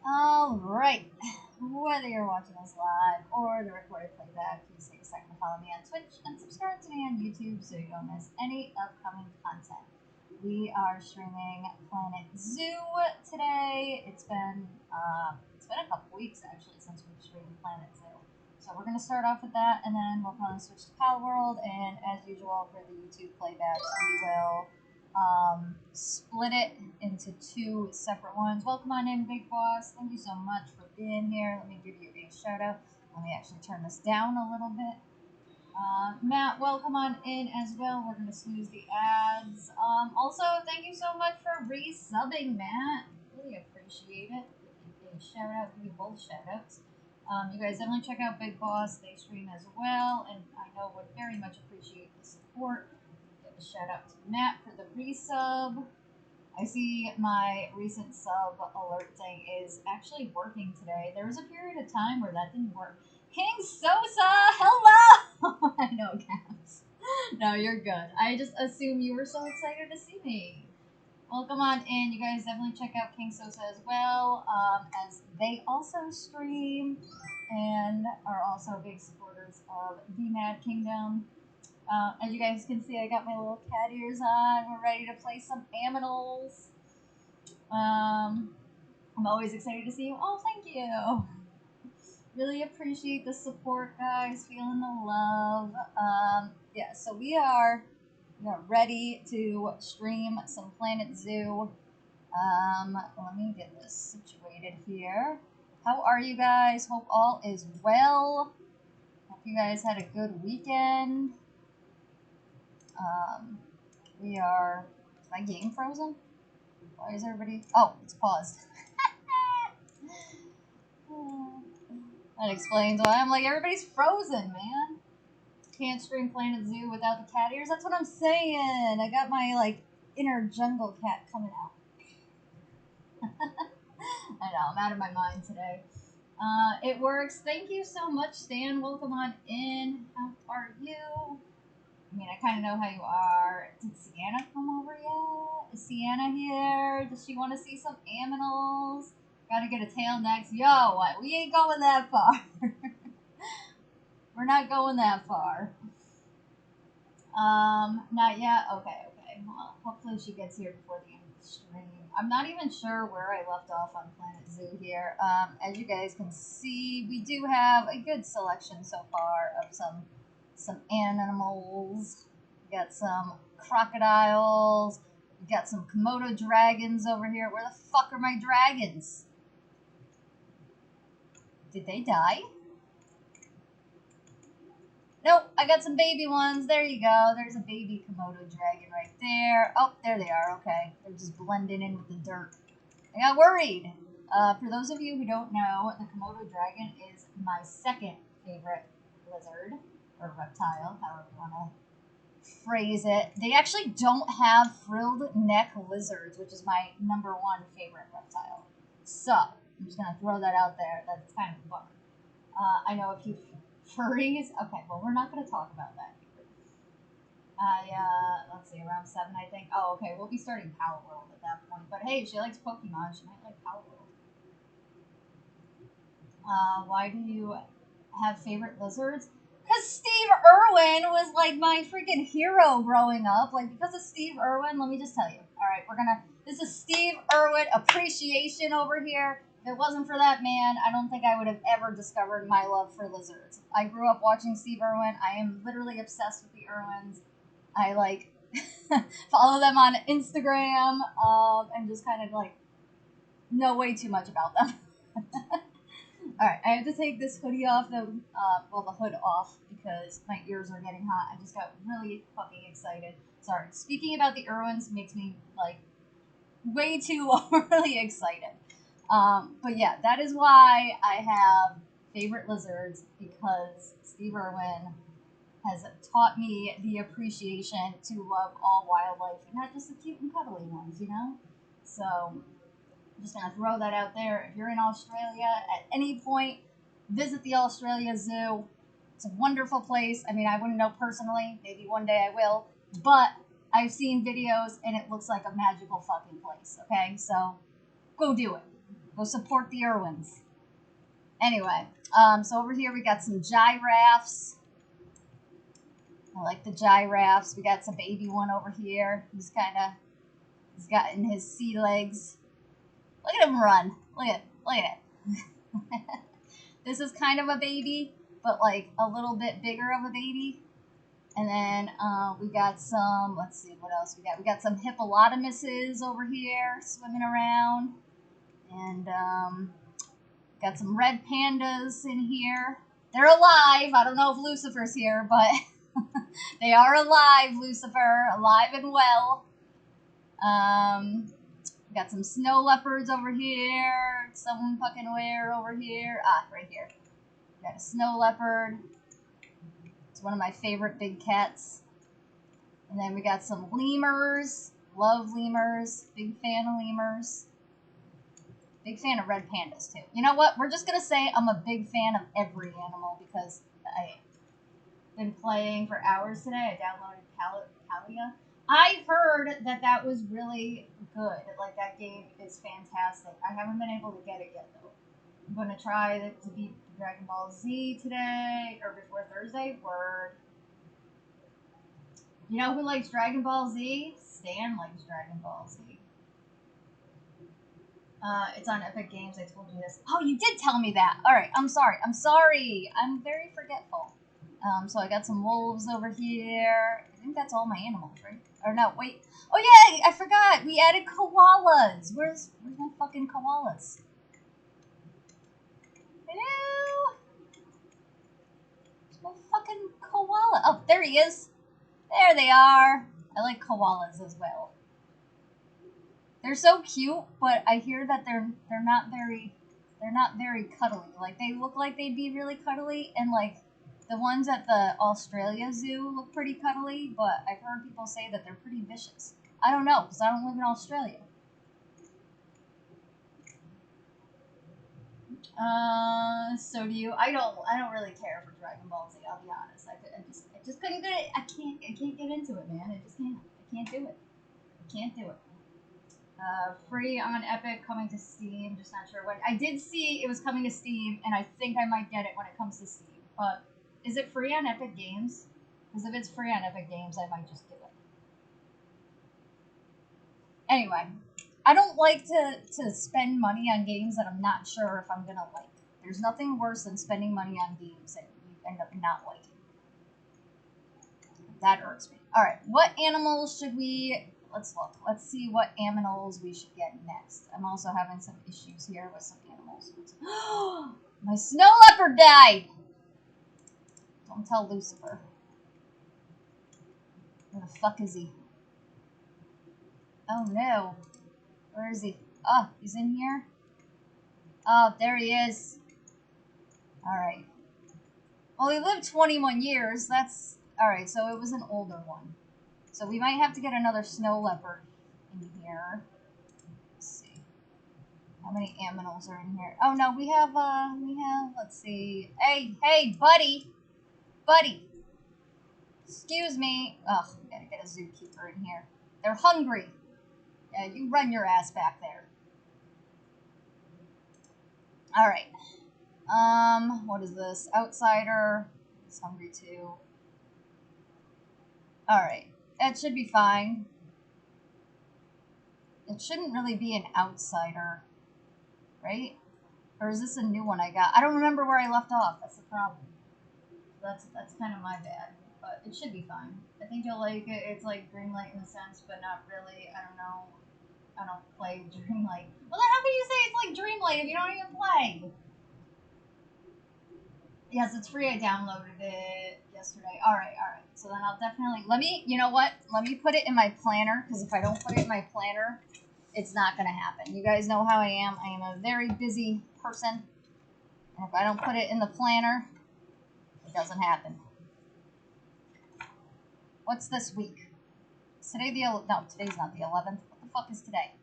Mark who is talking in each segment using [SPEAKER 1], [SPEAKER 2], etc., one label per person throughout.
[SPEAKER 1] Alright, whether you're watching us live or the recorded playback, please take a second to follow me on Twitch and subscribe to me on YouTube so you don't miss any upcoming content. We are streaming Planet Zoo today. It's been a couple weeks actually since we've streamed Planet Zoo. So we're gonna start off with that, and then we'll probably switch to Pal World. And as usual for the YouTube playbacks, we will split it into two separate ones. Welcome on in, Big Boss. Thank you so much for being here. Let me give you a shout out. Let me actually turn this down a little bit. Matt, welcome on in as well. We're going to snooze the ads. Also, thank you so much for resubbing, Matt. Really appreciate it. Give you a shout out. Give you both shout outs. You guys definitely check out Big Boss. They stream as well, and I know would very much appreciate the support. Give a shout out to Matt for the resub. I see my recent sub alert thing is actually working today. There was a period of time where that didn't work. King Sosa, hello! I know, Caps. No, you're good. I just assume you were so excited to see me. Welcome on in. You guys definitely check out King Sosa as well, as they also stream and are also big supporters of the Mad Kingdom. As you guys can see, I got my little cat ears on. We're ready to play some Aminals. I'm always excited to see you. Oh, thank you. Really appreciate the support, guys. Feeling the love. Yeah, so we are ready to stream some Planet Zoo. Let me get this situated here. How are you guys? Hope all is well. Hope you guys had a good weekend. We are. Is my game frozen? Why is everybody? Oh, it's paused. That explains why I'm like, everybody's frozen, man. Can't stream Planet Zoo without the cat ears. That's what I'm saying. I got my like inner jungle cat coming out. I know, I'm out of my mind today. It works. Thank you so much, Stan. Welcome on in. How are you? I mean, I kind of know how you are. Did Sienna come over yet? Is Sienna here? Does she want to see some Aminals? Gotta get a tail next. Yo, we ain't going that far. We're not going that far. Not yet? Okay. Well, hopefully she gets here before the end of the stream. I'm not even sure where I left off on Planet Zoo here. As you guys can see, we do have a good selection so far of some animals. We got some crocodiles. We got some Komodo dragons over here. Where the fuck are my dragons? Did they die? Nope, I got some baby ones. There you go. There's a baby Komodo dragon right there. Oh, there they are. Okay. They're just blending in with the dirt. I got worried. For those of you who don't know, the Komodo dragon is my second favorite lizard or reptile, however you want to phrase it. They actually don't have frilled neck lizards, which is my number one favorite reptile. So, I'm just going to throw that out there. That's kind of a bummer. I know a few furries. Okay, well, we're not going to talk about that here. Let's see, around 7, I think. Oh, okay, we'll be starting Power World at that point. But hey, if she likes Pokemon, she might like Power World. Why do you have favorite lizards? Because Steve Irwin was like my freaking hero growing up. Like, because of Steve Irwin, let me just tell you. All right, this is Steve Irwin appreciation over here. If it wasn't for that man, I don't think I would have ever discovered my love for lizards. I grew up watching Steve Irwin. I am literally obsessed with the Irwins. I like follow them on Instagram and just kind of like know way too much about them. Alright, I have to take this hoodie off, the hood off, because my ears are getting hot. I just got really fucking excited. Sorry. Speaking about the Irwins makes me, like, way too overly excited. But yeah, that is why I have favorite lizards, because Steve Irwin has taught me the appreciation to love all wildlife, and not just the cute and cuddly ones, you know? So, I'm just going to throw that out there. If you're in Australia at any point, visit the Australia Zoo. It's a wonderful place. I mean, I wouldn't know personally. Maybe one day I will. But I've seen videos, and it looks like a magical fucking place, okay? So, go do it. Go support the Irwins. Anyway, so over here we got some giraffes. I like the giraffes. We got some baby one over here. He's gotten his sea legs. Look at him run. Look at it. This is kind of a baby, but like a little bit bigger of a baby. And then we got some, let's see what else we got. We got some hippopotamuses over here swimming around. And got some red pandas in here. They're alive. I don't know if Lucifer's here, but they are alive, Lucifer. Alive and well. Got some snow leopards over here. Some fucking where over here? Ah, right here. Got a snow leopard. It's one of my favorite big cats. And then we got some lemurs. Love lemurs. Big fan of lemurs. Big fan of red pandas, too. You know what? We're just going to say I'm a big fan of every animal because I've been playing for hours today. I downloaded Kalia. I heard that was really good. Like, that game is fantastic. I haven't been able to get it yet, though. I'm going to try to beat Dragon Ball Z today, or before Thursday. Word. You know who likes Dragon Ball Z? Stan likes Dragon Ball Z. It's on Epic Games. I told you this. Oh, you did tell me that. All right. I'm sorry. I'm very forgetful. So I got some wolves over here. I think that's all my animals, right? Or no, wait. Oh yeah, I forgot. We added koalas. Where's my fucking koalas? Hello? Where's my fucking koala? Oh, there he is. There they are. I like koalas as well. They're so cute, but I hear that they're not very cuddly. Like, they look like they'd be really cuddly, and like the ones at the Australia Zoo look pretty cuddly, but I've heard people say that they're pretty vicious. I don't know, because I don't live in Australia. So do you? I don't really care for Dragon Ball Z. I'll be honest. I just couldn't get it. I can't get into it, man. I just can't. I can't do it. I can't do it. Free on Epic, coming to Steam. Just not sure when. I did see it was coming to Steam, and I think I might get it when it comes to Steam. But is it free on Epic Games? Because if it's free on Epic Games, I might just do it. Anyway, I don't like to spend money on games that I'm not sure if I'm gonna like. There's nothing worse than spending money on games that you end up not liking. That irks me. All right, what animals should we? Let's look. Let's see what animals we should get next. I'm also having some issues here with some animals. My snow leopard died! Don't tell Lucifer. Where the fuck is he? Oh no. Where is he? Oh, he's in here? Oh, there he is. Alright. Well, he lived 21 years. That's... Alright, so it was an older one. So we might have to get another snow leopard in here. Let's see. How many aminals are in here? Oh no, we have, let's see. Hey, buddy! Buddy! Excuse me. Ugh, we gotta get a zookeeper in here. They're hungry. Yeah, you run your ass back there. Alright. What is this? Outsider. He's hungry too. Alright. That should be fine. It shouldn't really be an outsider, right? Or is this a new one I got? I don't remember where I left off. That's the problem. That's kind of my bad. But it should be fine. I think you'll like it. It's like Dreamlight in a sense, but not really. I don't know. I don't play Dreamlight. Well, then how can you say it's like Dreamlight if you don't even play? Yes, it's free. I downloaded it yesterday. Alright. So then I'll definitely... You know what? Let me put it in my planner, because if I don't put it in my planner, it's not going to happen. You guys know how I am. I am a very busy person. And if I don't put it in the planner, it doesn't happen. What's this week? Is today the... No, today's not the 11th. What the fuck is today?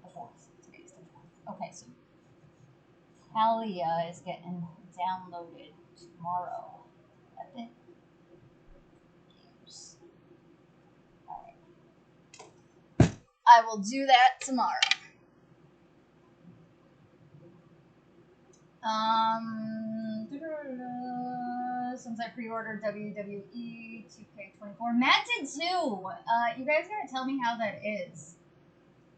[SPEAKER 1] The 4th. Today's the 4th. Okay, so... Kalia is getting downloaded tomorrow. Epic Games. Alright. I will do that tomorrow. Since I pre-ordered WWE 2K24, Matt did too. You guys gotta tell me how that is.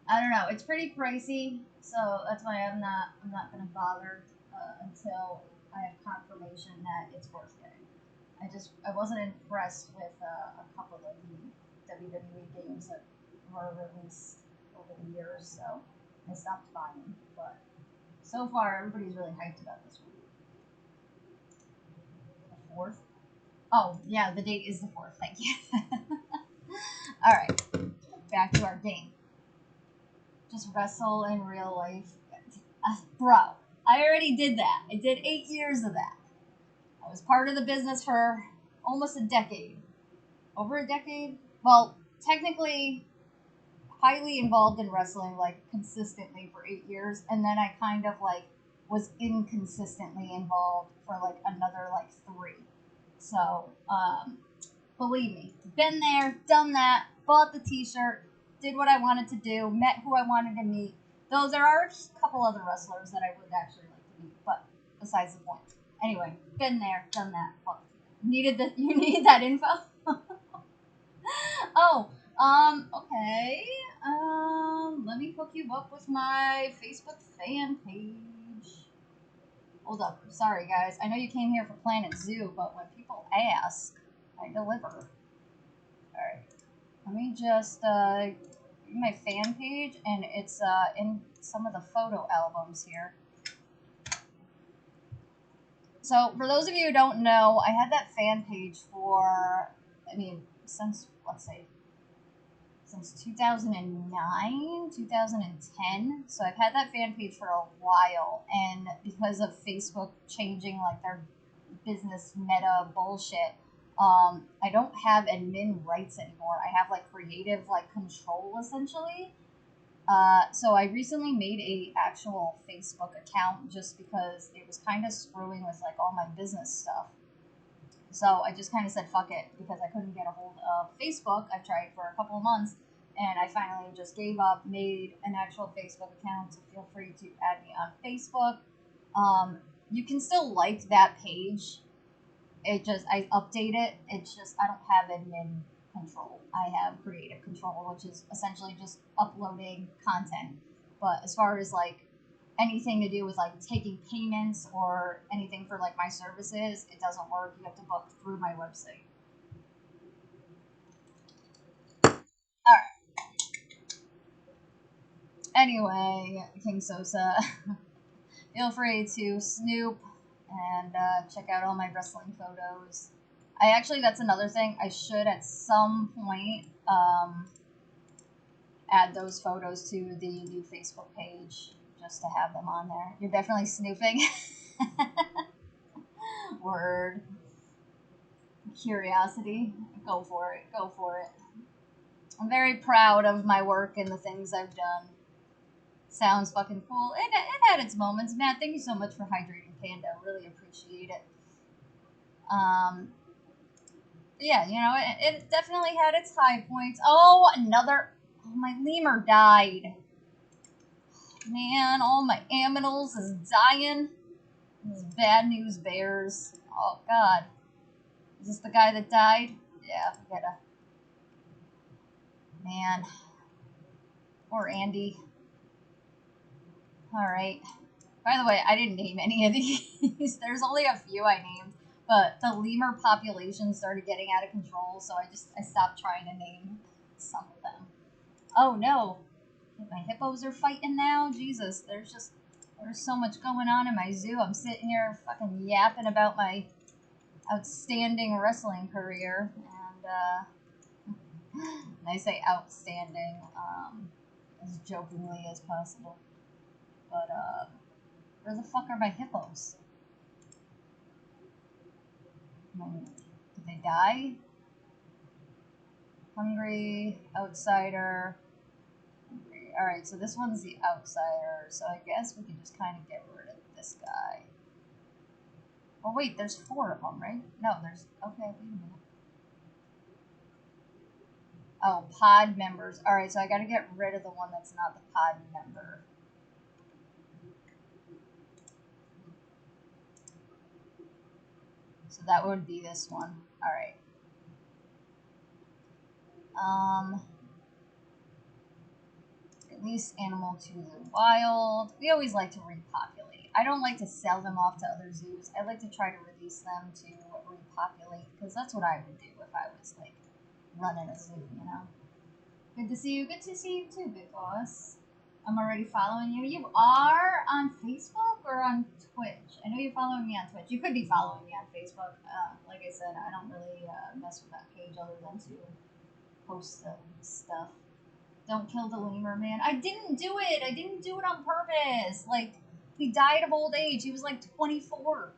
[SPEAKER 1] I don't know. It's pretty pricey, so that's why I'm not gonna bother until I have confirmation that it's worth getting. I wasn't impressed with a couple of the WWE games that were released over the years, so I stopped buying. But so far, everybody's really hyped about this one. The 4th? Oh, yeah, the date is the 4th. Thank you. All right, back to our game. Just wrestle in real life. Bro, I already did that. I did 8 years of that. I was part of the business for almost a decade. Over a decade? Well, technically, highly involved in wrestling, like, consistently for 8 years. And then I kind of, like, was inconsistently involved for, like, another, like, 3. So, believe me, been there, done that, bought the t-shirt, did what I wanted to do, met who I wanted to meet. Though there are a couple other wrestlers that I would actually like to meet, but besides the point. Anyway, been there, done that. Well, you need that info? Oh, okay. Let me hook you up with my Facebook fan page. Hold up. Sorry, guys. I know you came here for Planet Zoo, but when people ask, I deliver. Alright. Let me just, my fan page, and it's, in some of the photo albums here. So, for those of you who don't know, I had that fan page for, since, let's say, since 2009, 2010. So I've had that fan page for a while, and because of Facebook changing, like, their business meta bullshit, I don't have admin rights anymore. I have, like, creative, like, control, essentially. So I recently made a actual Facebook account just because it was kind of screwing with, like, all my business stuff. So I just kind of said fuck it because I couldn't get a hold of Facebook. I tried for a couple of months, and I finally just gave up, made an actual Facebook account. So feel free to add me on Facebook. You can still like that page. I update it. It's just I don't have admin control. I have creative control, which is essentially just uploading content. But as far as, like, anything to do with, like, taking payments or anything for, like, my services, it doesn't work. You have to book through my website. Alright. Anyway, King Sosa, feel free to snoop and check out all my wrestling photos. That's another thing. I should at some point add those photos to the new Facebook page just to have them on there. You're definitely snooping. Word. Curiosity. Go for it. Go for it. I'm very proud of my work and the things I've done. Sounds fucking cool. It had its moments. Matt, thank you so much for hydrating Panda. Really appreciate it. Yeah, it definitely had its high points. Oh, my lemur died. Man, all my aminals is dying. This is bad news, bears. Oh, God. Is this the guy that died? Yeah, we gotta... Man. Or Andy. Alright. By the way, I didn't name any of these. There's only a few I named. But the lemur population started getting out of control, so I stopped trying to name some of them. Oh, no. My hippos are fighting now? Jesus, there's so much going on in my zoo. I'm sitting here fucking yapping about my outstanding wrestling career, and I say outstanding as jokingly as possible. But where the fuck are my hippos? Did they die? Hungry, outsider. Hungry. Alright, so this one's the outsider, so I guess we can just kind of get rid of this guy. Oh wait, there's 4 of them, right? No, there's... Okay, wait a minute. Oh, pod members. Alright, so I gotta get rid of the one that's not the pod member. So that would be this one. All right. Release animal to the wild. We always like to repopulate. I don't like to sell them off to other zoos. I like to try to release them to repopulate because that's what I would do if I was like running a zoo, you know. Good to see you. Good to see you too, Big Boss. I'm already following you. You are on Facebook or on Twitch? I know you're following me on Twitch. You could be following me on Facebook. Like I said, I don't really mess with that page other than to post stuff. Don't kill the lemur, man. I didn't do it. I didn't do it on purpose. Like, he died of old age. He was like 24,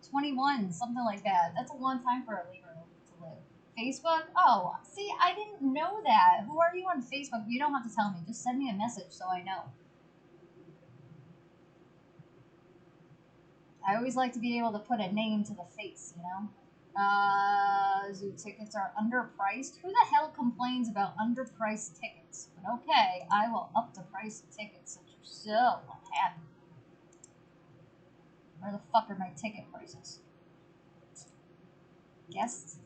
[SPEAKER 1] 21, something like that. That's a long time for a lemur to live. Facebook? Oh, see, I didn't know that. Who are you on Facebook? You don't have to tell me. Just send me a message so I know. I always like to be able to put a name to the face, you know? Zoo tickets are underpriced. Who the hell complains about underpriced tickets? But okay, I will up the price of tickets since you're so unhappy. Where the fuck are my ticket prices? Guests?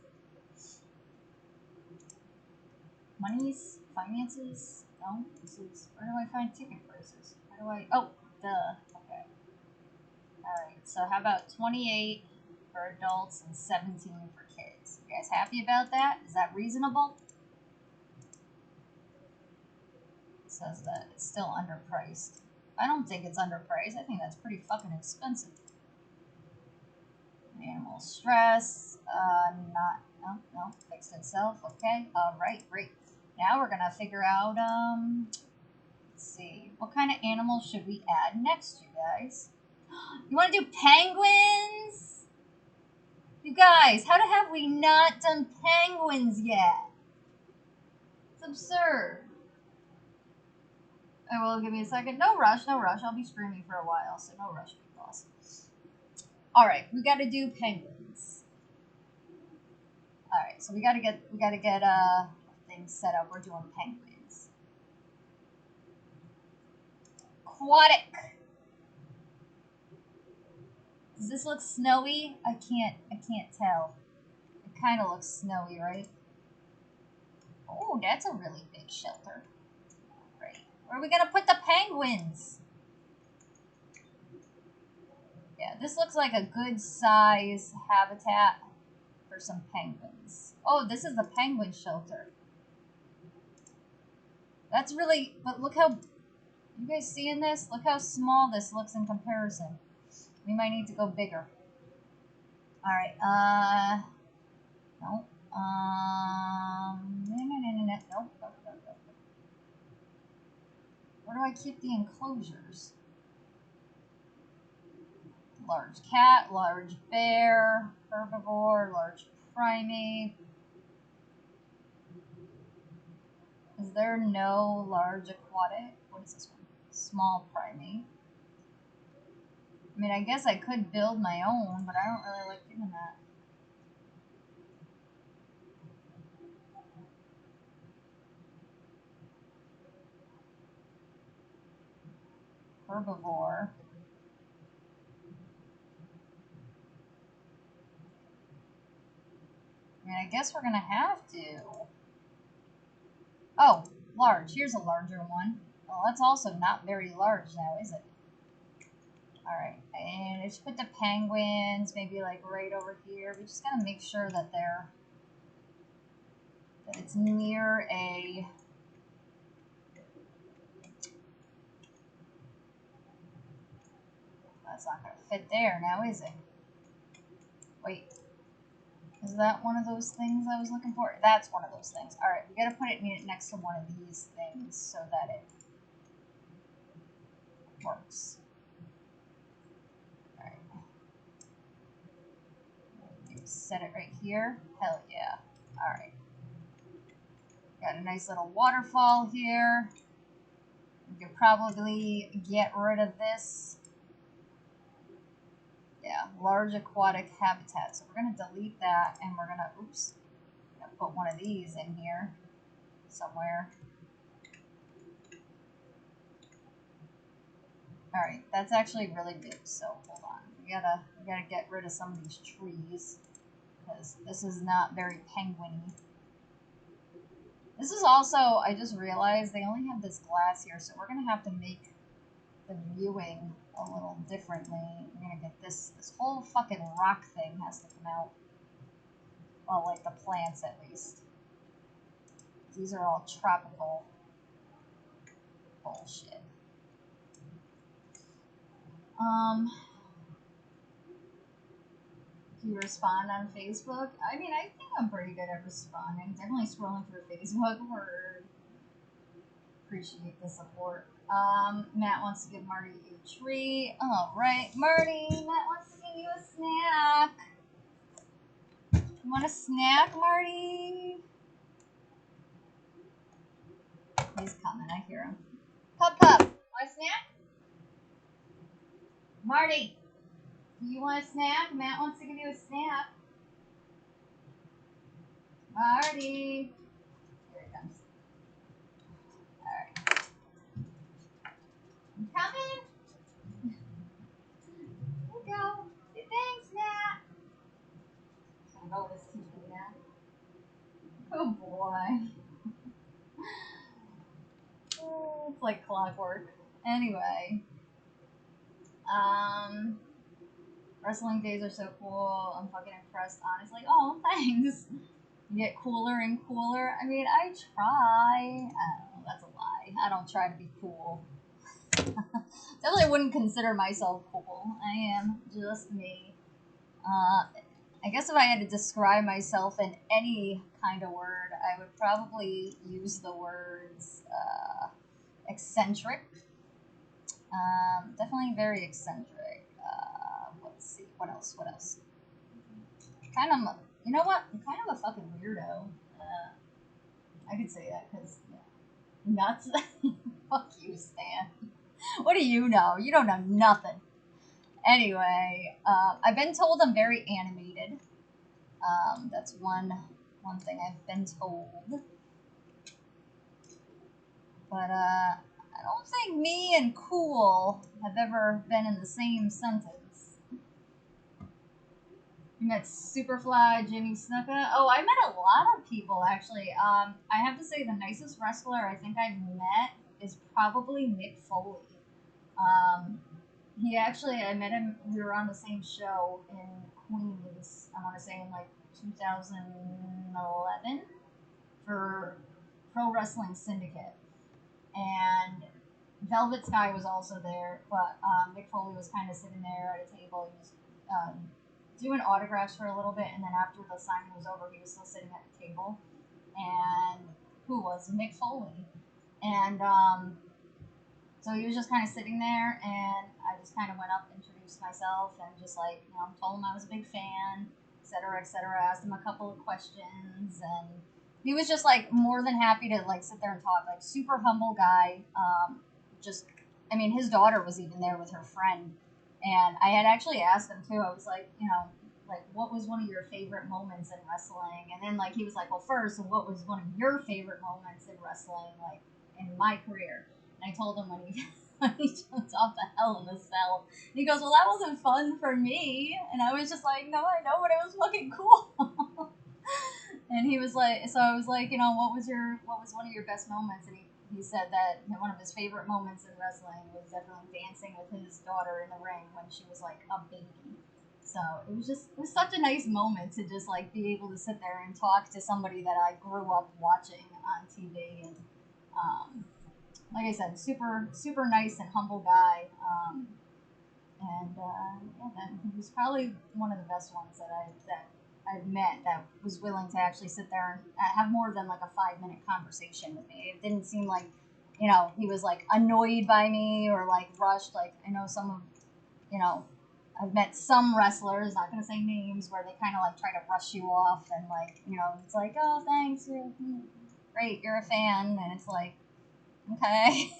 [SPEAKER 1] Monies? Finances? No? This is, where do I find ticket prices? How do I, oh, duh. Okay. Alright, so how about 28 for adults and 17 for kids? You guys happy about that? Is that reasonable? It says that it's still underpriced. I don't think it's underpriced. I think that's pretty fucking expensive. Animal stress. No, fixed itself. Okay. Alright, great. Now we're gonna figure out, let's see. What kind of animals should we add next, you guys? You wanna do penguins? You guys, how the have we not done penguins yet? It's absurd. I will give me a second. No rush, no rush. I'll be streaming for a while, so no rush, Big Boss. Alright, we gotta do penguins. Alright, so we gotta get things set up. We're doing penguins. Aquatic. Does this look snowy? I can't tell. It kind of looks snowy, right? Oh, that's a really big shelter. Right. Where are we gonna put the penguins? Yeah, this looks like a good size habitat for some penguins. Oh, this is the penguin shelter. That's really, but look how, you guys seeing this? Look how small this looks in comparison. We might need to go bigger. Alright, no. Nope. Where do I keep the enclosures? Large cat, large bear, herbivore, large primate. Is there no large aquatic? What is this one? Small primate. I mean, I guess I could build my own, but I don't really like doing that. Herbivore. I mean, I guess we're gonna have to. Oh, large. Here's a larger one. Well, that's also not very large now, is it? Alright, and I just put the penguins maybe like right over here. We just gotta make sure that that it's near a... That's not gonna fit there now, is it? Wait. Is that one of those things I was looking for? That's one of those things. Alright, we gotta put it next to one of these things so that it works. Alright. Set it right here. Hell yeah. Alright. Got a nice little waterfall here. We could probably get rid of this. Yeah, large aquatic habitat. So we're going to delete that and we're going to, oops, gonna put one of these in here somewhere. Alright, that's actually really big, so hold on. We gotta get rid of some of these trees. because this is not very penguin-y. This is also, I just realized they only have this glass here, so we're gonna have to make the viewing a little differently. We're gonna get this whole fucking rock thing has to come out. Well, like the plants at least. These are all tropical bullshit. Do you respond on Facebook? I mean, I think I'm pretty good at responding. Definitely scrolling through Facebook. Appreciate the support. Matt wants to give Marty a treat. All right, Marty. Matt wants to give you a snack. You want a snack, Marty? He's coming. I hear him. Cup. Want a snack? Marty. Do you want a snack? Matt wants to give you a snack. Marty. Here he comes. Alright. I'm coming. Here we go. Say thanks, Matt. I'm gonna go with this TV now. Oh boy. Oh, it's like clockwork. Anyway. Wrestling days are so cool. I'm fucking impressed, honestly. Oh, thanks. You get cooler and cooler. I mean, I try. I don't know, that's a lie. I don't try to be cool. Definitely wouldn't consider myself cool. I am just me. I guess if I had to describe myself in any kind of word, I would probably use the words eccentric. Definitely very eccentric. Let's see. What else? Kind of, you know what? I'm kind of a fucking weirdo. I could say that because, nuts. Fuck you, Stan. What do you know? You don't know nothing. Anyway, I've been told I'm very animated. That's one thing I've been told. But, I don't think me and cool have ever been in the same sentence. You met Superfly, Jimmy Snuka. Oh, I met a lot of people, actually. I have to say the nicest wrestler I think I've met is probably Mick Foley. He actually, I met him, we were on the same show in Queens, I want to say in like 2011 for Pro Wrestling Syndicate. And Velvet Sky was also there, but Mick Foley was kind of sitting there at a table. He was doing autographs for a little bit, and then after the signing was over, he was still sitting at the table. And who was Mick Foley? And so he was just kind of sitting there, and I just kind of went up, introduced myself, and just like, told him I was a big fan, etc., etc. Asked him a couple of questions, and he was just like more than happy to like sit there and talk. Like super humble guy. His daughter was even there with her friend, and I had actually asked him too. I was like, like what was one of your favorite moments in wrestling? And then like he was like, well, first, what was one of your favorite moments in wrestling, like in my career? And I told him when he jumped off the Hell in a Cell. And he goes, well, that wasn't fun for me. And I was just like, no, I know, but it was fucking cool. And he was like, so I was like, what was one of your best moments? And he said that one of his favorite moments in wrestling was definitely dancing with his daughter in the ring when she was like a baby. So it was such a nice moment to just like be able to sit there and talk to somebody that I grew up watching on TV. And like I said, super super nice and humble guy. He was probably one of the best ones that I've met that was willing to actually sit there and have more than like a 5-minute conversation with me. It didn't seem like, he was like annoyed by me or like rushed. Like I know some of, I've met some wrestlers, not going to say names, where they kind of like try to rush you off and like, it's like, oh, thanks, you're great, you're a fan. And it's like, okay.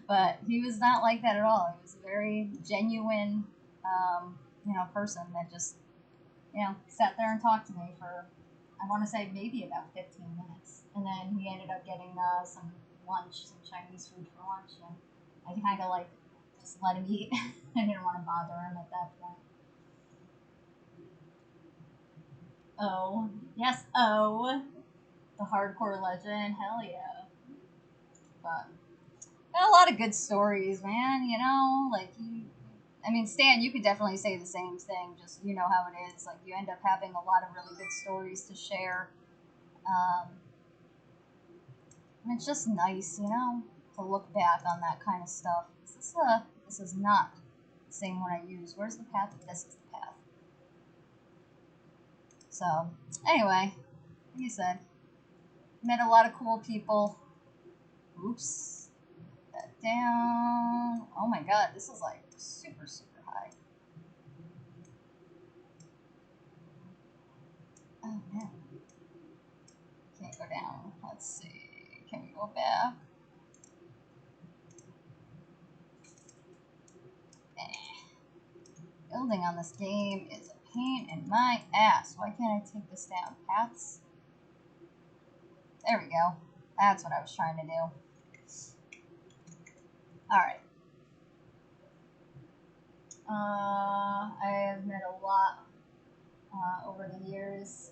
[SPEAKER 1] But he was not like that at all. He was a very genuine, person that just, sat there and talked to me for, I want to say maybe about 15 minutes. And then he ended up getting some lunch, some Chinese food for lunch. And I kind of like just let him eat. I didn't want to bother him at that point. Oh, yes, oh, the hardcore legend, hell yeah. But got a lot of good stories, man. You know, like you. I mean, Stan, you could definitely say the same thing. Just you know how it is. Like you end up having a lot of really good stories to share. Um, and it's just nice, you know, to look back on that kind of stuff. This is not the same one I use. Where's the path? This is the path. So, anyway, like you said, met a lot of cool people. Oops. Put that down. Oh my god, this is like super, super high. Oh no. Can't go down. Let's see. Can we go back? Building on this game is a pain in my ass. Why can't I take this down? Paths? There we go. That's what I was trying to do. Alright. I have met a lot over the years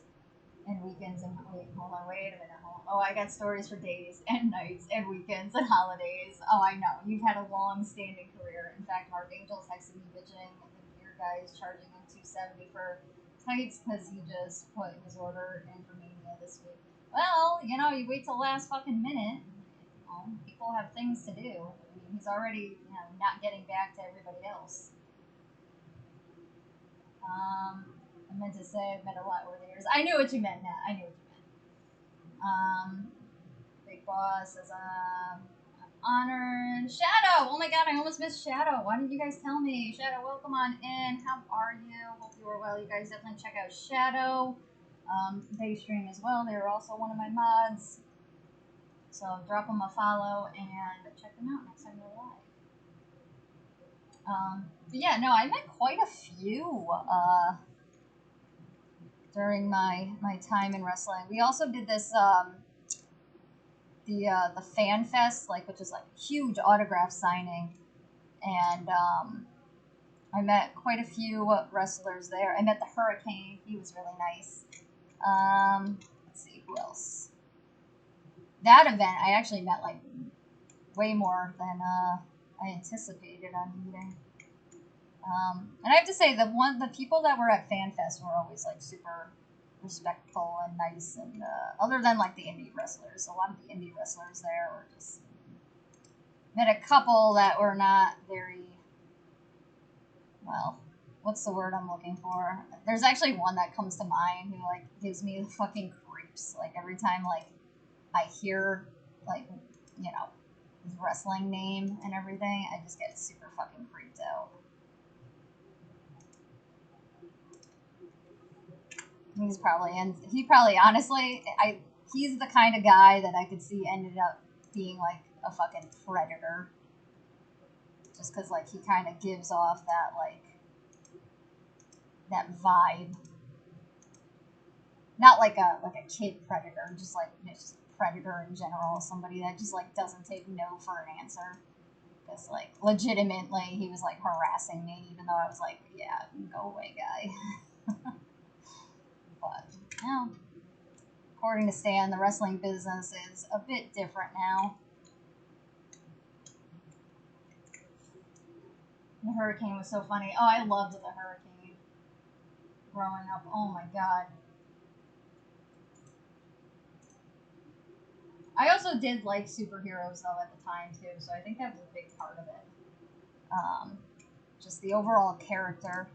[SPEAKER 1] and weekends and wait a minute. Oh, I got stories for days and nights and weekends and holidays. Oh, I know. You've had a long-standing career. In fact, Mark Angel texted me bitching. The gear guy is charging him $270 for tights because he just put his order in for Mania this week. Well, you know, you wait till the last fucking minute. People have things to do. I mean, he's already, you know, not getting back to everybody else. I meant to say I've met a lot over the years. I knew what you meant, Matt. I knew what you meant. Big Boss says, honored. Shadow! Oh my god, I almost missed Shadow. Why didn't you guys tell me? Shadow, welcome on in. How are you? Hope you are well. You guys definitely check out Shadow. They stream as well. They're also one of my mods. So drop them a follow and check them out next time they're live. But yeah, no, I met quite a few during my time in wrestling. We also did this the Fan Fest, like which is like huge autograph signing, and I met quite a few wrestlers there. I met the Hurricane; he was really nice. Let's see who else. That event, I actually met like way more than I anticipated on meeting. And I have to say, the people that were at FanFest were always like super respectful and nice, and other than like the indie wrestlers, a lot of the indie wrestlers there were just met a couple that were not very well. What's the word I'm looking for? There's actually one that comes to mind who like gives me the fucking creeps. Like every time like I hear like you know his wrestling name and everything, I just get super fucking creeped out. He probably honestly he's the kind of guy that I could see ended up being like a fucking predator, just because like he kind of gives off that like that vibe, not like a kid predator, just like just predator in general, somebody that just like doesn't take no for an answer. Because like legitimately he was like harassing me, even though I was like, yeah, go away, guy. But no. According to Stan, the wrestling business is a bit different now. The Hurricane was so funny. Oh, I loved the Hurricane growing up. Oh my god. I also did like superheroes though at the time too, so I think that was a big part of it. Just the overall character.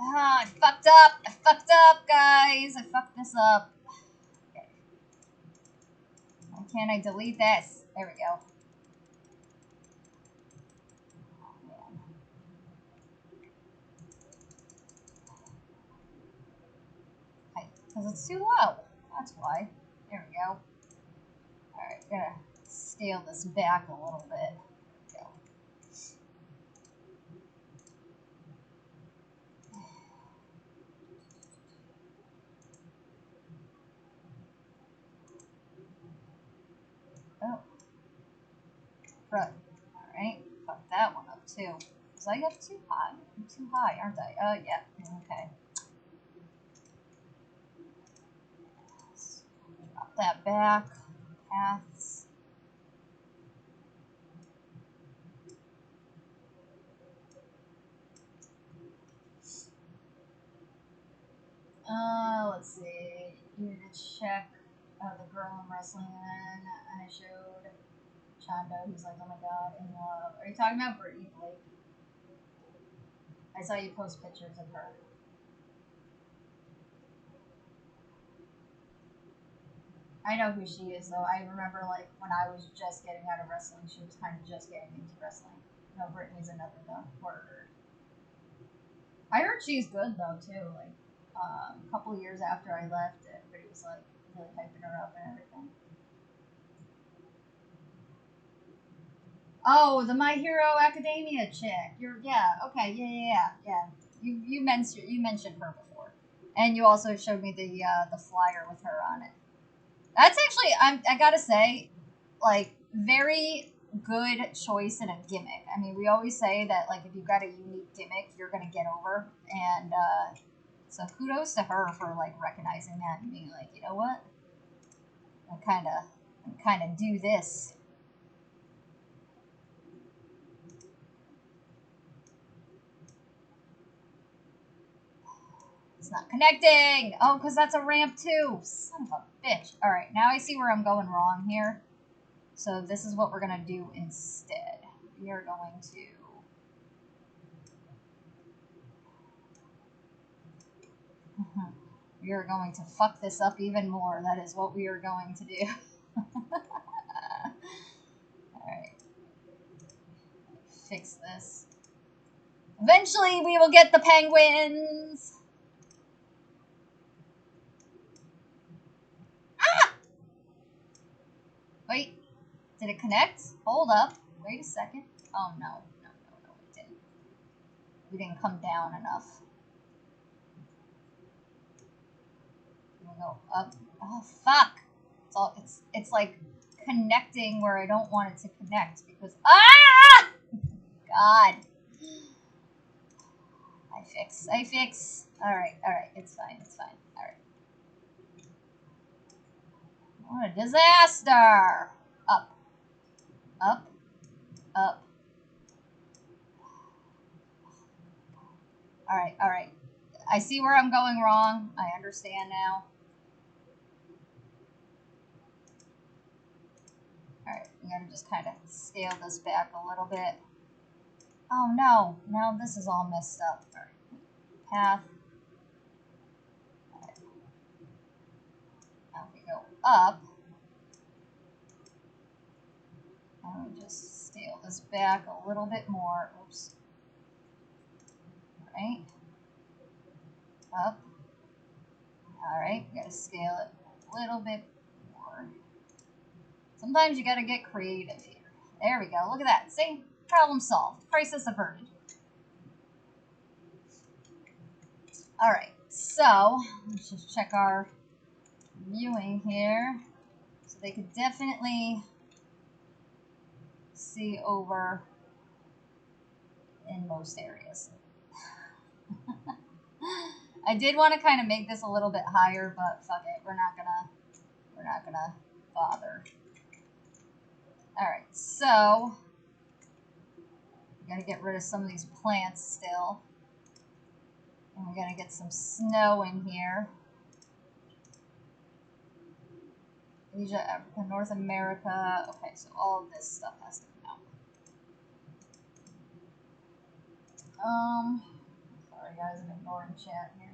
[SPEAKER 1] I fucked up. I fucked up, guys. I fucked this up. Okay. Why can't I delete this? There we go. Oh, man. Okay, because it's too low. That's why. There we go. Alright, gotta scale this back a little bit. There we go. Oh. Right. Alright. that one up too. Was I up too high? I'm too high, aren't I? Oh, yeah. Okay. Drop that back. Paths. Let's see. You need to check the girl I'm wrestling in. I showed Chando. He's like, oh my god, in love. Are you talking about Brittany Blake? I saw you post pictures of her. I know who she is, though. I remember, like, when I was just getting out of wrestling, she was kind of just getting into wrestling. No, Brittany's another, though. Word. I heard she's good, though, too. Like, a couple years after I left, everybody was, like, really hyping her up and everything. Oh, the My Hero Academia chick. Okay, yeah. You mentioned her before, and you also showed me the flyer with her on it. That's actually I gotta say, like, very good choice in a gimmick. I mean, we always say that, like, if you've got a unique gimmick, you're gonna get over, and so kudos to her for, like, recognizing that and being like, you know what, I kind of do this. It's not connecting. Oh, because that's a ramp too. Son of a bitch. All right, now I see where I'm going wrong here. So this is what we're going to do instead. We are going to... we are going to fuck this up even more. That is what we are going to do. Alright. Fix this. Eventually we will get the penguins! Ah! Wait. Did it connect? Hold up. Wait a second. Oh, no. No, it didn't. We didn't come down enough. We'll go up. Oh, fuck! It's like connecting where I don't want it to connect because... Ah! God. I fix. Alright, it's fine. Alright. What a disaster! Up. Alright. I see where I'm going wrong. I understand now. Alright, I'm gonna just kind of scale this back a little bit. Oh no, now this is all messed up. Alright. Path. Alright. Now we go up. And we just scale this back a little bit more. Oops. Alright. Up. Alright, we gotta scale it a little bit more. Sometimes you gotta get creative here. There we go. Look at that. See? Problem solved. Crisis averted. Alright, so let's just check our viewing here. So they could definitely see over in most areas. I did want to kind of make this a little bit higher, but fuck it. We're not gonna bother. Alright, so we gotta get rid of some of these plants still. And we gotta get some snow in here. Asia, Africa, North America. Okay, so all of this stuff has to come out. Sorry guys, I'm ignoring chat here.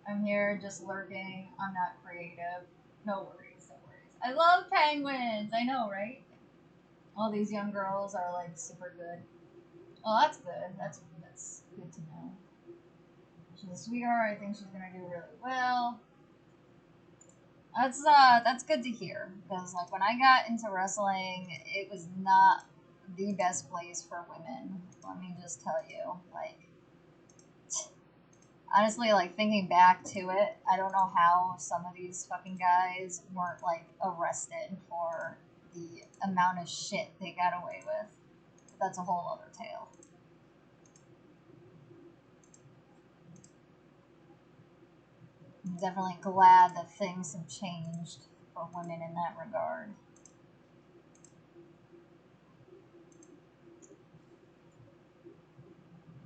[SPEAKER 1] I'm here just lurking. I'm not creative. No worries. I love penguins. I know, right? All these young girls are like super good. Well, that's good. That's good to know. She's a sweetheart. I think she's gonna do really well. That's good to hear because, like, when I got into wrestling, it was not the best place for women. Let me just tell you, like, honestly, like, thinking back to it, I don't know how some of these fucking guys weren't, like, arrested for the amount of shit they got away with. that's a whole other tale. I'm definitely glad that things have changed for women in that regard.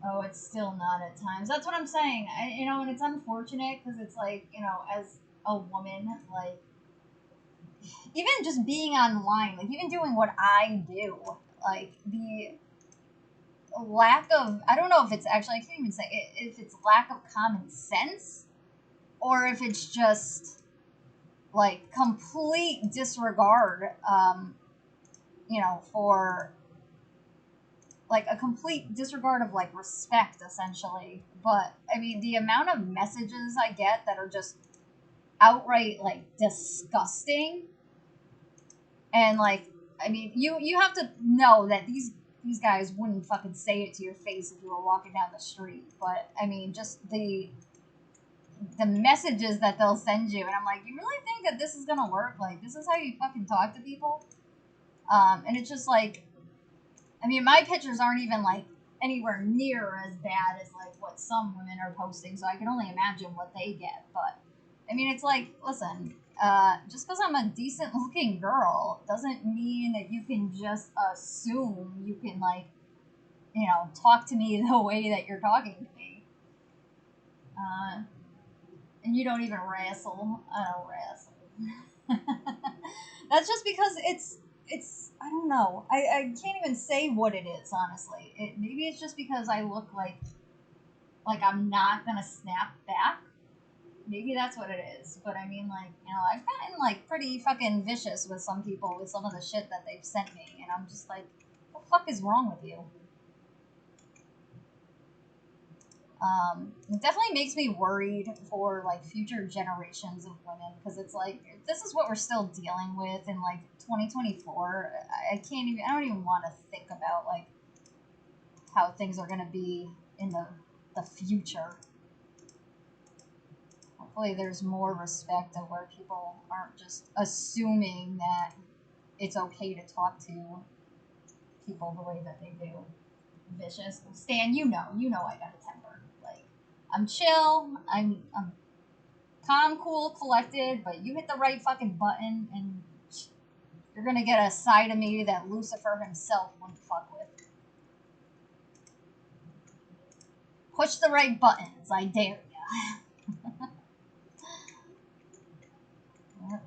[SPEAKER 1] Oh, it's still not at times. That's what I'm saying. And it's unfortunate because it's like, as a woman, like, even just being online, like, even doing what I do, like, the lack of, I don't know if it's actually, I can't even say if it's lack of common sense or if it's just, like, complete disregard, for like a complete disregard of like respect essentially. But I mean, the amount of messages I get that are just outright like disgusting, and like, I mean, you have to know that these guys wouldn't fucking say it to your face if you were walking down the street. But I mean, just the messages that they'll send you, and I'm like, you really think that this is gonna work? Like, this is how you fucking talk to people? And it's just like, I mean, my pictures aren't even like anywhere near as bad as like what some women are posting, so I can only imagine what they get. But I mean, it's like, listen, just because I'm a decent looking girl doesn't mean that you can just assume you can like, talk to me the way that you're talking to me. And you don't even wrestle. I don't wrestle. That's just because it's I don't know. I can't even say what it is, honestly. Maybe it's just because I look like I'm not gonna snap back. Maybe that's what it is. But I mean, like, I've gotten like pretty fucking vicious with some people with some of the shit that they've sent me, and I'm just like, what the fuck is wrong with you? It definitely makes me worried for like future generations of women, because it's like, this is what we're still dealing with in like 2024. I don't even want to think about like how things are going to be in the future. Hopefully there's more respect of where people aren't just assuming that it's okay to talk to people the way that they do. Vicious. Stan, you know I got a temper. Like, I'm chill, I'm calm, cool, collected, but you hit the right fucking button and you're gonna get a side of me that Lucifer himself wouldn't fuck with. Push the right buttons, I dare ya.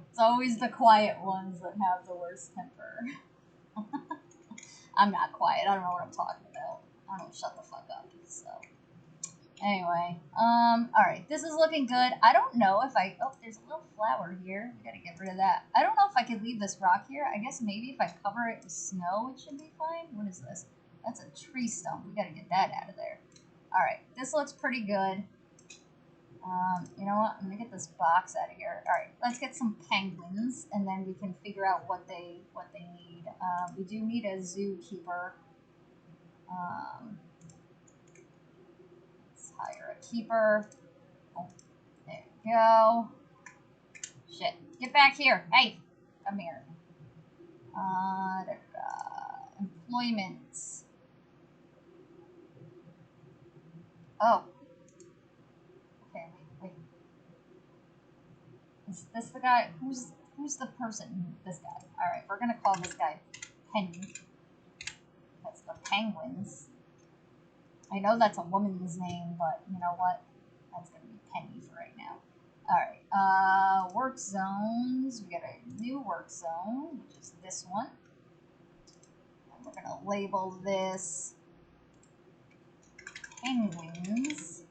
[SPEAKER 1] It's always the quiet ones that have the worst temper. I'm not quiet, I don't know what I'm talking about. I don't shut the fuck up, so. Anyway, alright, this is looking good. I don't know if oh, there's a little flower here. We gotta get rid of that. I don't know if I could leave this rock here. I guess maybe if I cover it with snow, it should be fine. What is this? That's a tree stump. We gotta get that out of there. Alright, this looks pretty good. You know what? I'm gonna get this box out of here. Alright, let's get some penguins, and then we can figure out what they need. We do need a zookeeper. Let's hire a keeper. Oh, there we go. Shit. Get back here. Hey, come here. Employment. Oh. Okay, wait. Is this the guy? Who's the person? This guy. Alright, we're gonna call this guy Penny. That's the penguins. I know that's a woman's name, but you know what? That's gonna be Penny for right now. Alright, work zones. We got a new work zone, which is this one. And we're gonna label this penguins.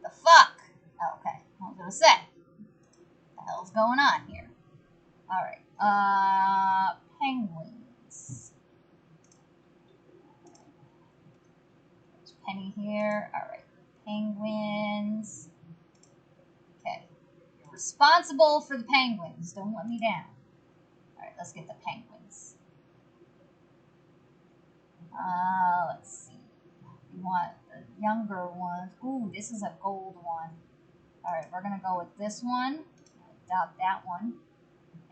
[SPEAKER 1] The fuck? Oh, okay, I was gonna say. What the hell's going on here? Alright, penguins. There's Penny here. Alright, penguins. Okay. You're responsible for the penguins. Don't let me down. Alright, let's get the penguins. Let's see. We want the younger ones. Ooh, this is a gold one. Alright, we're gonna go with this one. Adopt that one.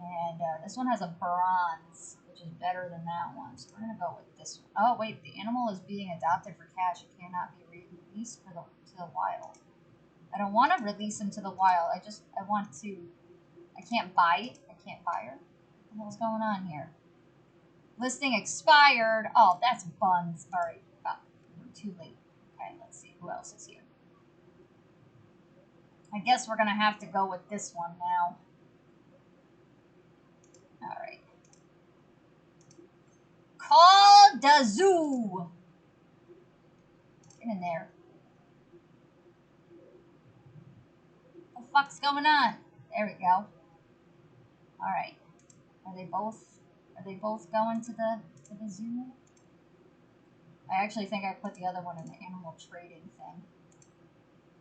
[SPEAKER 1] And this one has a bronze, which is better than that one. So we're going to go with this one. Oh, wait. The animal is being adopted for cash. It cannot be released to the wild. I don't want to release him to the wild. I want to... I can't buy it. I can't buy her. What the hell's going on here? Listing expired. Oh, that's buns. All right. Oh, we're too late. Okay, let's see. Who else is here? I guess we're going to have to go with this one now. All right. Call the zoo. Get in there. What the fuck's going on? There we go. All right. Are they both going to the zoo? I actually think I put the other one in the animal trading thing.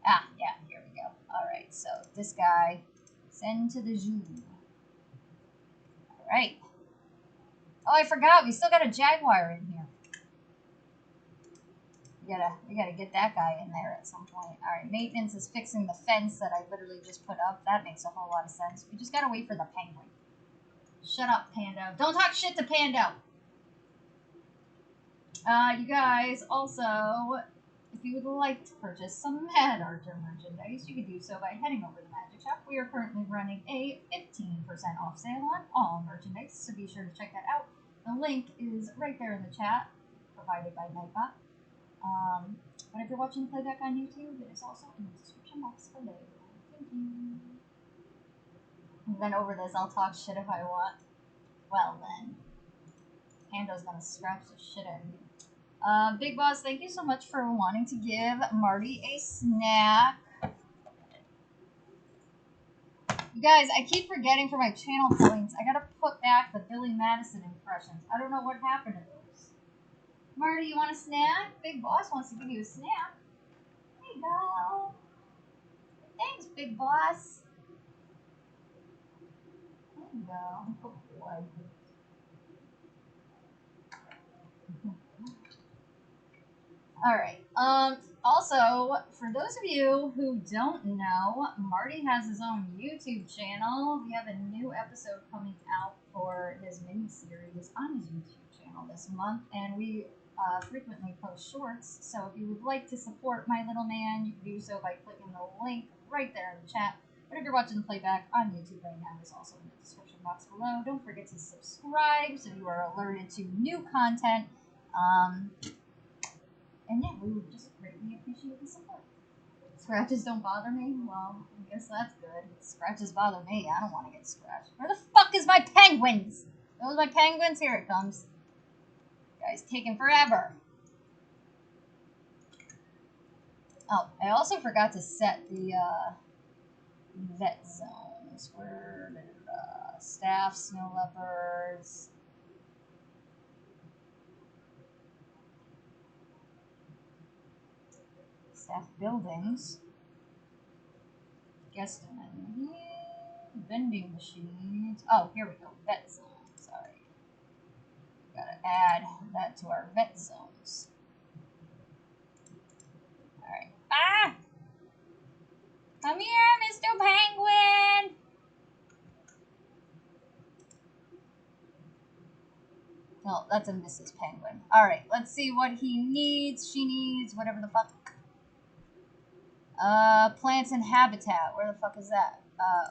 [SPEAKER 1] Ah, yeah, here we go. All right, so this guy, send to the zoo. All right. Oh, I forgot. We still got a jaguar in here. We gotta get that guy in there at some point. All right, maintenance is fixing the fence that I literally just put up. That makes a whole lot of sense. We just gotta wait for the penguin. Shut up, Pando. Don't talk shit to Pando. You guys, also, if you would like to purchase some Mad Archer merchandise, you can do so by heading over to the Magic Shop. We are currently running a 15% off sale on all merchandise, so be sure to check that out. The link is right there in the chat, provided by Nightbot. But if you're watching the playback on YouTube, it is also in the description box below. Thank you. And then over this, I'll talk shit if I want. Well then, Pando's gonna scratch the shit out of me. Big Boss, thank you so much for wanting to give Marty a snack. You guys, I keep forgetting for my channel points. I gotta put back the Billy Madison impressions. I don't know what happened to those. Marty, you want a snack? Big Boss wants to give you a snack. There you go. Thanks, Big Boss. There you go. Oh, boy. All right. Also, for those of you who don't know, Marty has his own YouTube channel. We have a new episode coming out for his mini-series on his YouTube channel this month, and we frequently post shorts. So if you would like to support my little man, you can do so by clicking the link right there in the chat. But if you're watching the playback on YouTube right now, it's also in the description box below. Don't forget to subscribe so you are alerted to new content. And yeah, we would just greatly appreciate the support. Scratches don't bother me? Well, I guess that's good. Scratches bother me. I don't want to get scratched. Where the fuck is my penguins? Those my penguins? Here it comes. Guy's taking forever. Oh, I also forgot to set the vet zones. Where did staff, snow leopards. Staff buildings. Guesstimate. Vending machines. Oh, here we go. Vet zone. Sorry. Gotta add that to our vet zones. Alright. Ah! Come here, Mr. Penguin! No, that's a Mrs. Penguin. Alright, let's see what he needs. She needs whatever the fuck. Plants and habitat. Where the fuck is that?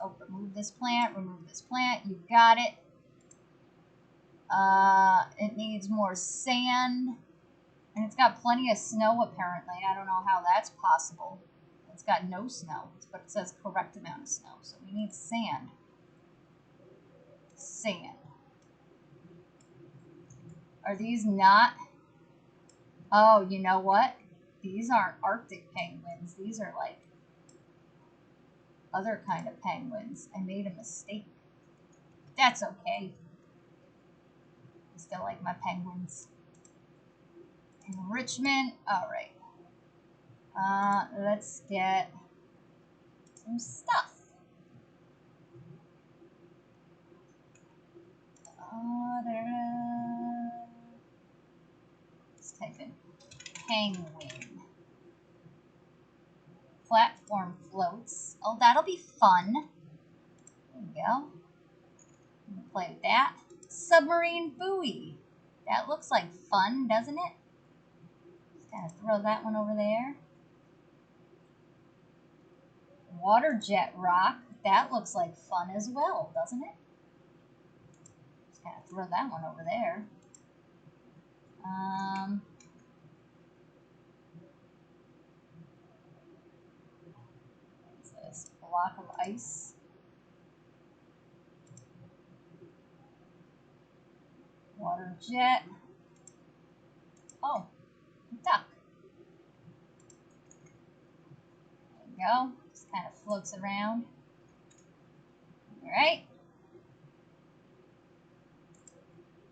[SPEAKER 1] Oh, remove this plant. Remove this plant. You got it. It needs more sand. And it's got plenty of snow, apparently. I don't know how that's possible. It's got no snow, but it says correct amount of snow. So we need sand. Sand. Are these not... Oh, you know what? These aren't Arctic penguins. These are like other kind of penguins. I made a mistake. That's okay. I still like my penguins. Enrichment. Alright. Let's get some stuff. Let's type in penguin. Platform floats. Oh, that'll be fun. There you go. Play with that. Submarine buoy. That looks like fun, doesn't it? Just gotta throw that one over there. Water jet rock. That looks like fun as well, doesn't it? Just gotta throw that one over there. What's this? Block of ice. Water jet. Oh, duck. There you go. Just kind of floats around. Alright.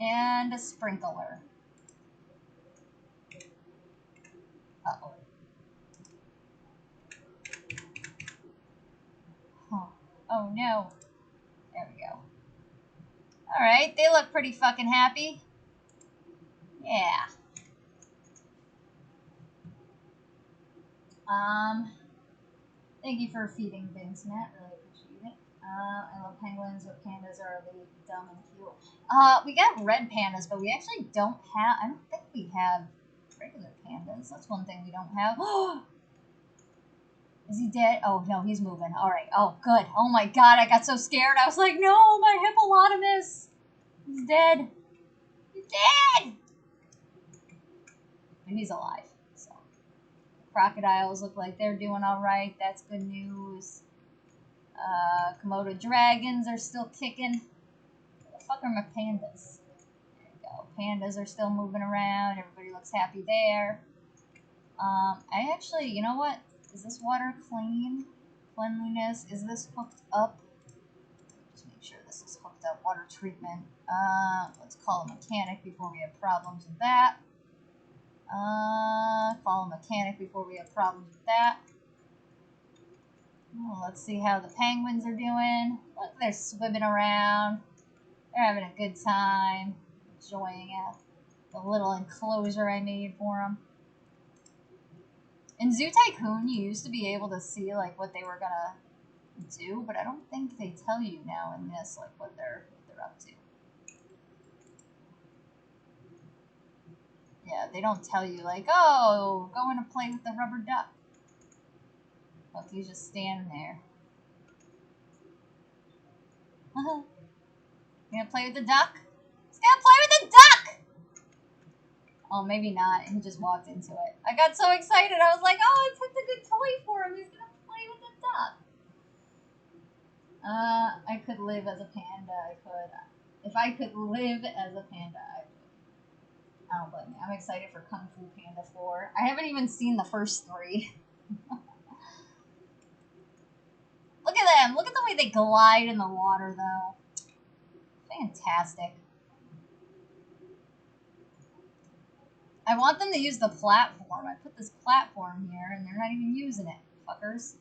[SPEAKER 1] And a sprinkler. Uh-oh. Huh. Oh no. There we go. Alright, they look pretty fucking happy. Yeah. Thank you for feeding Vince, Matt. Really appreciate it. I love penguins, but pandas are really dumb and cute. We got red pandas, but we actually don't have. I don't think we have regular pandas. That's one thing we don't have. Is he dead? Oh no, he's moving. All right. Oh good. Oh my god, I got so scared. I was like, no, my hippopotamus. He's dead. He's dead. But he's alive. So crocodiles look like they're doing all right. That's good news. Komodo dragons are still kicking. Where the fuck are my pandas? There you go. Pandas are still moving around. Everybody looks happy there. I actually, you know what? Is this water clean? Cleanliness? Is this hooked up? Just make sure this is hooked up. Water treatment. Let's call a mechanic before we have problems with that. Call a mechanic before we have problems with that. Oh, let's see how the penguins are doing. Look, they're swimming around. They're having a good time. Enjoying it. The little enclosure I made for them. In Zoo Tycoon, you used to be able to see like what they were gonna do, but I don't think they tell you now in this like what they're up to. Yeah, they don't tell you like, oh, going to play with the rubber duck. Look, he's just standing there. You gonna play with the duck? He's gonna play with the duck! Oh, maybe not. He just walked into it. I got so excited. I was like, oh, I picked a good toy for him. He's gonna play with the duck. I could live as a panda. I could. If I could live as a panda, I would. I don't blame me. I'm excited for Kung Fu Panda 4. I haven't even seen the first 3. Look at them. Look at the way they glide in the water, though. Fantastic. I want them to use the platform. I put this platform here, and they're not even using it, fuckers.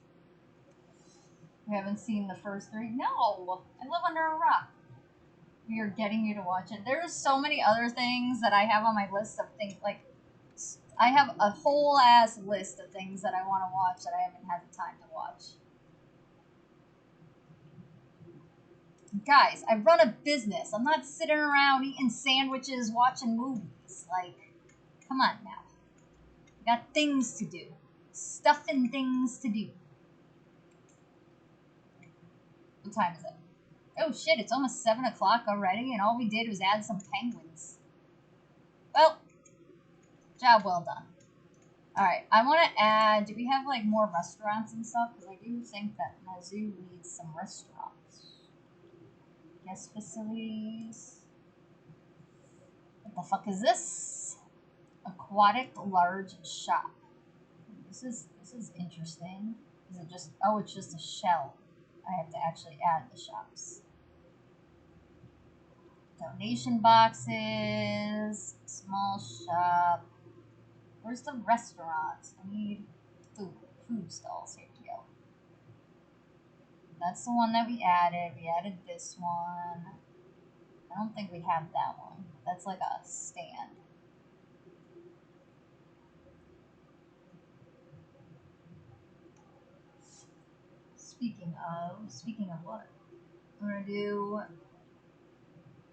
[SPEAKER 1] You haven't seen the first 3? No! I live under a rock. We are getting you to watch it. There's so many other things that I have on my list of things, like, I have a whole ass list of things that I want to watch that I haven't had the time to watch. Guys, I run a business. I'm not sitting around eating sandwiches, watching movies. Like, come on now. I got things to do. Stuff and things to do. What time is it? Oh shit, it's almost 7 o'clock already, and all we did was add some penguins. Well, job well done. Alright, I want to add, do we have like more restaurants and stuff? Because I do think that my zoo needs some restaurants. Guest facilities. What the fuck is this? Aquatic large shop. This is interesting. Is it just, oh, it's just a shell. I have to actually add the shops. Donation boxes, small shop. Where's the restaurant? I need food stalls. Here we go. That's the one that we added. We added this one. I don't think we have that one. That's like a stand. Speaking of what? I'm gonna do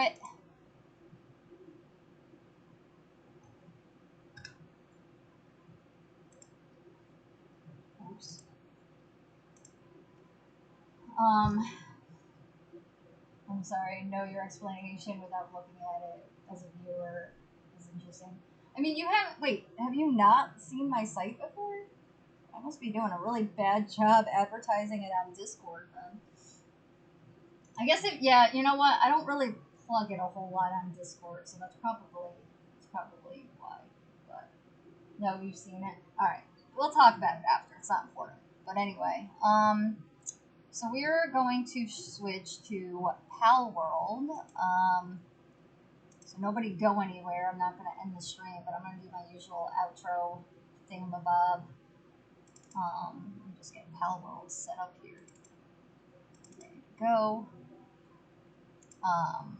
[SPEAKER 1] quit. Oops. I'm sorry, know your explanation without looking at it as a viewer is interesting. I mean, you haven't. Wait, have you not seen my site before? I must be doing a really bad job advertising it on Discord then. I guess if yeah, you know what? I don't really plug it a whole lot on Discord, so that's probably why. But no, you've seen it. All right, we'll talk about it after. It's not important. But anyway, so we're going to switch to Pal World. So nobody go anywhere. I'm not going to end the stream, but I'm going to do my usual outro thingamabob. Let me just get Pal World set up here. There you go. Um,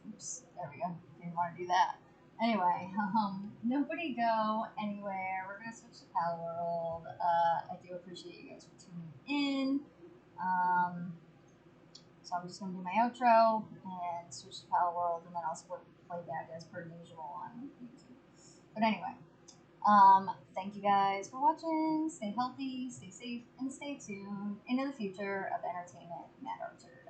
[SPEAKER 1] Oops, there we go. Didn't want to do that. Anyway, nobody go anywhere. We're gonna switch to Pal World. I do appreciate you guys for tuning in. So I'm just gonna do my outro and switch to Pal World, and then I'll split playback as per usual on YouTube. But anyway, thank you guys for watching. Stay healthy, stay safe, and stay tuned into the future of entertainment. Matt Archer.